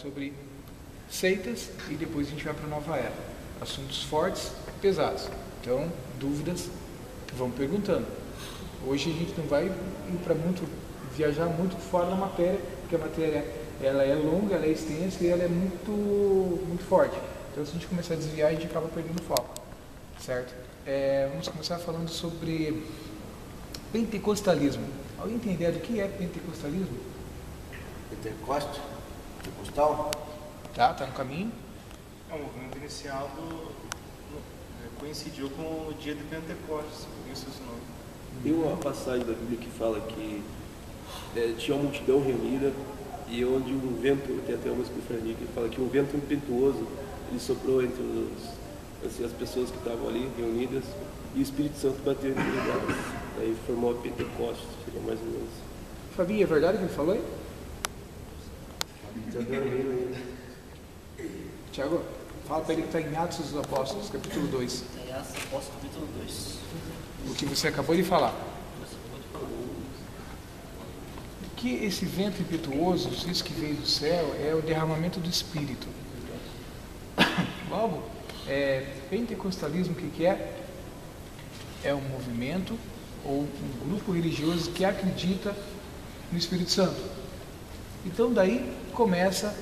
sobre seitas e depois a gente vai para a nova era. Assuntos fortes, pesados. Então, dúvidas, vão perguntando. Hoje a gente não vai viajar muito fora da matéria, porque a matéria ela é longa, ela é extensa e ela é muito forte. Então, se a gente começar a desviar, a gente acaba perdendo o foco, certo? Vamos começar falando sobre pentecostalismo. Alguém tem ideia do que é pentecostalismo? Pentecostal? Tá no caminho. O movimento inicial coincidiu com o dia de Pentecostes, por isso esse nome. Tem uma passagem da Bíblia que fala que tinha uma multidão reunida e onde um vento, tem até uma escufrania que fala que um vento impetuoso ele soprou entre as pessoas que estavam ali reunidas e o Espírito Santo bateu entre elas. Daí formou a Pentecostes, seria mais ou menos. Fabinho, é verdade o que ele falou aí? Está dormindo ainda. Tiago, fala para ele que está em Atos dos Apóstolos, capítulo 2. Em Atos dos Apóstolos, capítulo 2. O que você acabou de falar. Que esse vento impetuoso, isso que veio do céu, é o derramamento do Espírito. Logo, pentecostalismo, o que é? É um movimento ou um grupo religioso que acredita no Espírito Santo. Então daí começa,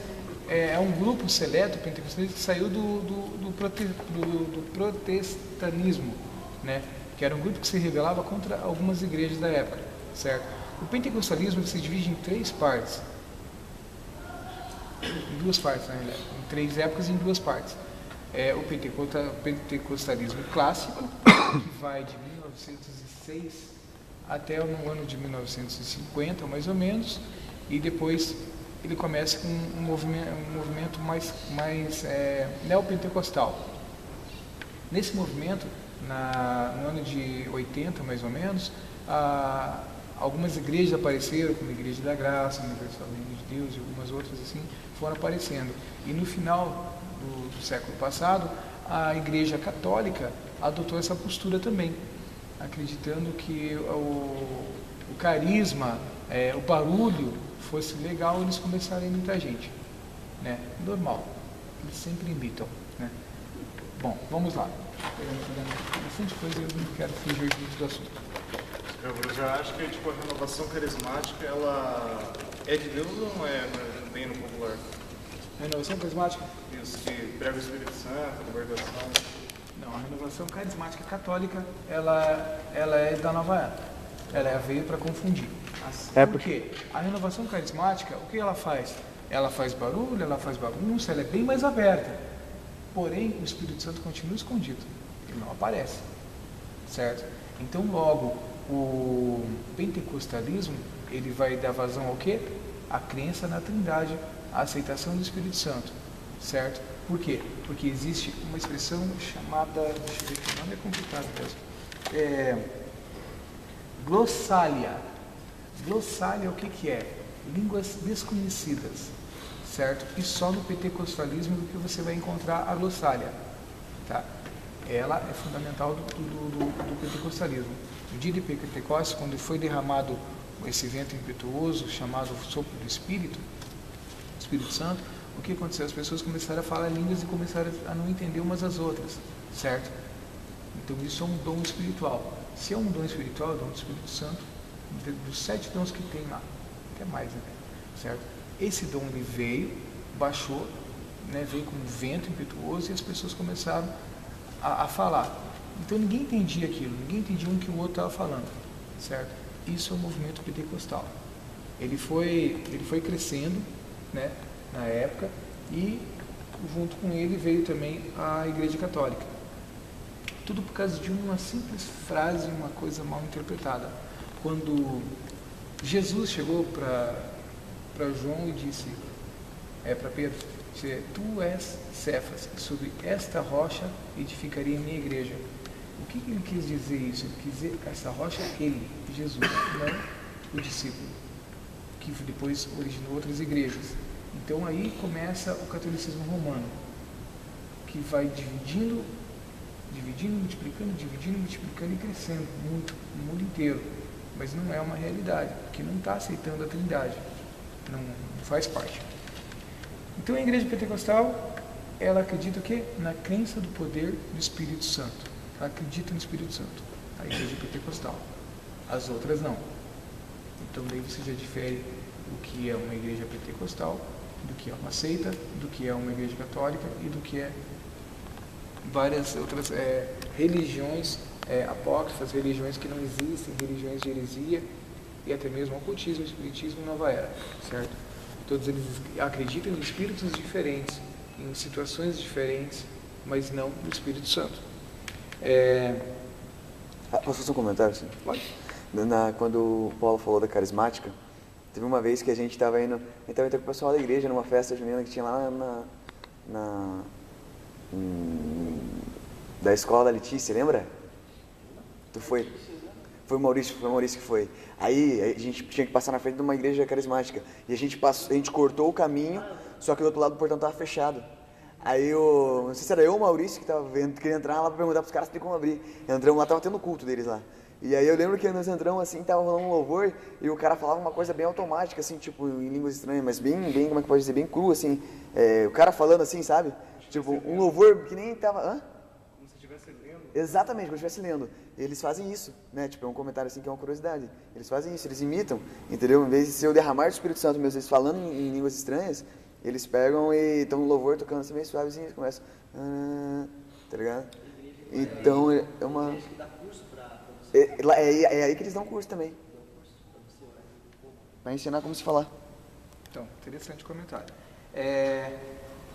um grupo seleto pentecostalista que saiu do protestantismo, né? Que era um grupo que se rebelava contra algumas igrejas da época, certo? O pentecostalismo se divide em três partes, em duas partes, na realidade, em três épocas e em duas partes. O pentecostalismo clássico, que vai de 1906 até no ano de 1950, mais ou menos, e depois ele começa com um movimento mais neopentecostal. Nesse movimento, no ano de 80, mais ou menos, algumas igrejas apareceram, como a Igreja da Graça, a Universal do Reino de Deus e algumas outras assim, foram aparecendo. E no final do século passado, a Igreja Católica adotou essa postura também, acreditando que o carisma, o barulho fosse legal, eles começaram a imitar a gente, né? Normal, eles sempre imitam, né? Bom, vamos lá. Bastante coisa, eu não quero fugir muito do assunto. Eu já acho que a renovação carismática, ela é de Deus ou não é bem no popular? Renovação carismática? Isso, que prega o Espírito Santo, libertação. Não, a renovação carismática católica, ela é da nova era. Ela veio para confundir. Por quê? A renovação carismática, o que ela faz? Ela faz barulho, ela faz bagunça, ela é bem mais aberta. Porém, o Espírito Santo continua escondido. Ele não aparece. Certo? Então, logo, o pentecostalismo, ele vai dar vazão ao quê? A crença na Trindade, a aceitação do Espírito Santo. Certo? Por quê? Porque existe uma expressão chamada, deixa eu ver que o nome é complicado mesmo, glossália. Glossália, o que é? Línguas desconhecidas, certo? E só no pentecostalismo que você vai encontrar a glossália, tá? Ela é fundamental do pentecostalismo. No dia de Pentecostes, quando foi derramado esse vento impetuoso, chamado sopro do Espírito Santo, o que aconteceu? As pessoas começaram a falar línguas e começaram a não entender umas às outras, certo? Então isso é um dom espiritual. Se é um dom espiritual, é o dom do Espírito Santo, dos 7 dons que tem lá, até mais, né? Certo? Esse dom ele veio, baixou, né? Veio como um vento impetuoso e as pessoas começaram a falar. Então ninguém entendia aquilo, ninguém entendia um que o outro estava falando, certo? Isso é o movimento pentecostal. Ele foi crescendo, né? Na época, e junto com ele veio também a Igreja Católica. Tudo por causa de uma simples frase, uma coisa mal interpretada. Quando Jesus chegou para João e disse para Pedro, tu és Cefas, sobre esta rocha edificaria a minha igreja. O que ele quis dizer isso? Ele quis dizer que essa rocha é ele, Jesus, não o discípulo, que depois originou outras igrejas. Então aí começa o catolicismo romano, que vai dividindo, multiplicando e crescendo muito no mundo inteiro. Mas não é uma realidade, porque não está aceitando a Trindade, não faz parte. Então a igreja pentecostal, ela acredita o quê? Na crença do poder do Espírito Santo. Ela acredita no Espírito Santo, a igreja pentecostal. As outras não. Então daí você já difere o que é uma igreja pentecostal, do que é uma seita, do que é uma igreja católica e do que é várias outras religiões apócrifas, religiões que não existem, religiões de heresia e até mesmo ocultismo, espiritismo e nova era, certo? Todos eles acreditam em espíritos diferentes, em situações diferentes, mas não no Espírito Santo. Posso fazer um comentário? Sim? Pode. Quando o Paulo falou da carismática, teve uma vez que a gente estava indo com o pessoal da igreja numa festa junina que tinha lá da escola da Letícia, lembra? Tu foi? Foi o Maurício que foi. Aí a gente tinha que passar na frente de uma igreja carismática. E a gente cortou o caminho, só que do outro lado do portão estava fechado. Aí não sei se era eu ou o Maurício que queria entrar lá para perguntar pros caras se tem como abrir. Entramos lá, tava tendo culto deles lá. E aí eu lembro que nós entramos assim, tava rolando um louvor, e o cara falava uma coisa bem automática, assim, tipo, em línguas estranhas, mas bem, como é que pode dizer, bem cru, assim. O cara falando assim, sabe? Tipo, um louvor que nem tava... Hã? Como se estivesse lendo. Exatamente, como se estivesse lendo. Eles fazem isso, né? Tipo, é um comentário assim que é uma curiosidade. Eles fazem isso, eles imitam, entendeu? Em vez de ser o derramar do Espírito Santo, mesmo eles falando em línguas estranhas, eles pegam e estão no louvor tocando assim, bem suavezinho, eles começam... tá ligado? Então, é uma... É aí que eles dão curso também. Para ensinar como se falar. Então, interessante comentário.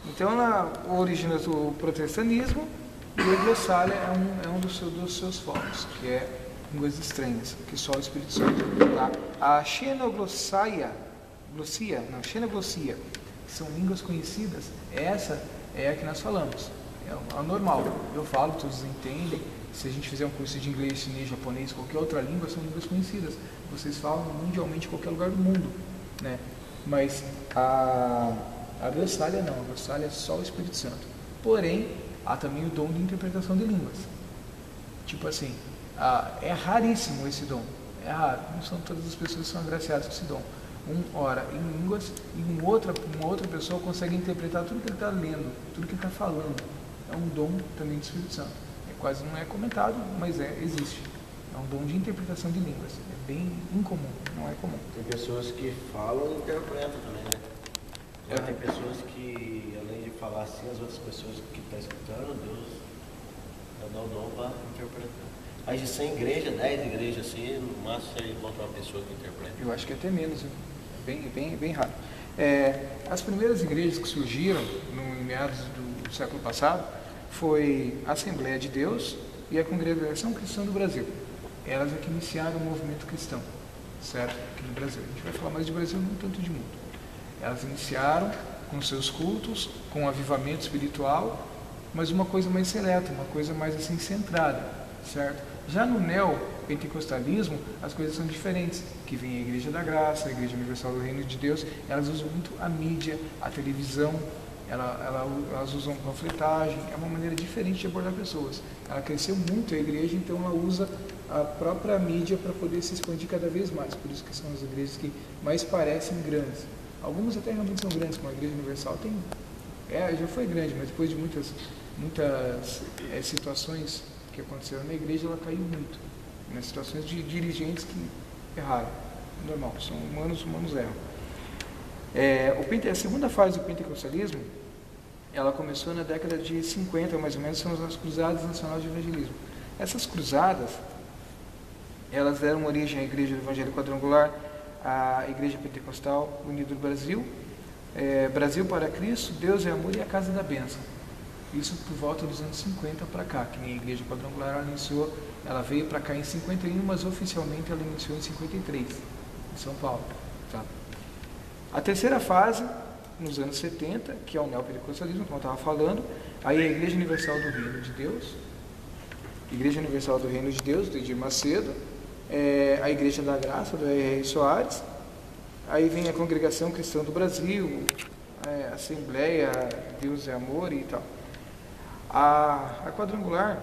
Então, a origem do protestantismo, e a glossália é um dos seus focos, que é línguas estranhas, que só o Espírito Santo. Tá? A xenoglossia, que são línguas conhecidas, essa é a que nós falamos. É o normal. Eu falo, todos entendem. Se a gente fizer um curso de inglês, chinês, japonês, qualquer outra língua, são línguas conhecidas. Vocês falam mundialmente em qualquer lugar do mundo, né? Mas a glossália não, a glossália é só o Espírito Santo. Porém, há também o dom de interpretação de línguas. Tipo assim, é raríssimo esse dom. É raro, não são todas as pessoas que são agraciadas com esse dom. Ora em línguas e uma outra pessoa consegue interpretar tudo que ele está lendo, tudo que ele está falando. É um dom também do Espírito Santo. Quase não é comentado, mas existe. É um dom de interpretação de línguas. É bem incomum, não é comum. Tem pessoas que falam e interpretam também, né? Tem pessoas que, além de falar assim, as outras pessoas que estão escutando, Deus dá o dom para interpretar. Mas de 100 igrejas, 10 igrejas assim, no máximo você encontra uma pessoa que interpreta. Eu acho que até menos, bem raro. As primeiras igrejas que surgiram em meados do século passado foi a Assembleia de Deus e a Congregação Cristã do Brasil. Elas é que iniciaram o movimento cristão, certo? Aqui no Brasil. A gente vai falar mais de Brasil, não tanto de mundo. Elas iniciaram com seus cultos, com um avivamento espiritual, mas uma coisa mais seleta, uma coisa mais assim centrada, certo? Já no neopentecostalismo, as coisas são diferentes, que vem a Igreja da Graça, a Igreja Universal do Reino de Deus, elas usam muito a mídia, a televisão, elas usam panfletagem, é uma maneira diferente de abordar pessoas. Ela cresceu muito a igreja, então ela usa a própria mídia para poder se expandir cada vez mais. Por isso que são as igrejas que mais parecem grandes. Algumas até realmente são grandes, como a Igreja Universal já foi grande, mas depois de muitas situações que aconteceram na igreja, ela caiu muito. Nas situações de dirigentes que erraram. Normal, são humanos erram. A segunda fase do pentecostalismo, ela começou na década de 50, mais ou menos, são as Cruzadas Nacionais de Evangelismo. Essas cruzadas, elas deram origem à Igreja do Evangelho Quadrangular, à Igreja Pentecostal Unida do Brasil, Brasil para Cristo, Deus é Amor e a Casa da Bênção. Isso por volta dos anos 50 para cá, que nem a Igreja Quadrangular ela veio para cá em 51, mas oficialmente ela iniciou em 53, em São Paulo. Tá? A terceira fase, nos anos 70, que é o neopentecostalismo, como eu estava falando, aí a Igreja Universal do Reino de Deus, Igreja Universal do Reino de Deus, do Edir Macedo, a Igreja da Graça, do R.R. Soares, aí vem a Congregação Cristã do Brasil, a Assembleia, Deus é Amor e tal. A Quadrangular,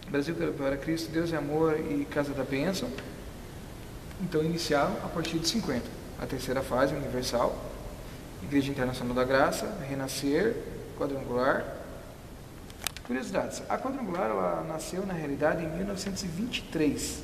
Brasil para Cristo, Deus é Amor e Casa da Bênção, então iniciaram a partir de 50. A terceira fase, universal, Igreja Internacional da Graça, Renascer, Quadrangular. Curiosidades, a Quadrangular ela nasceu na realidade em 1923.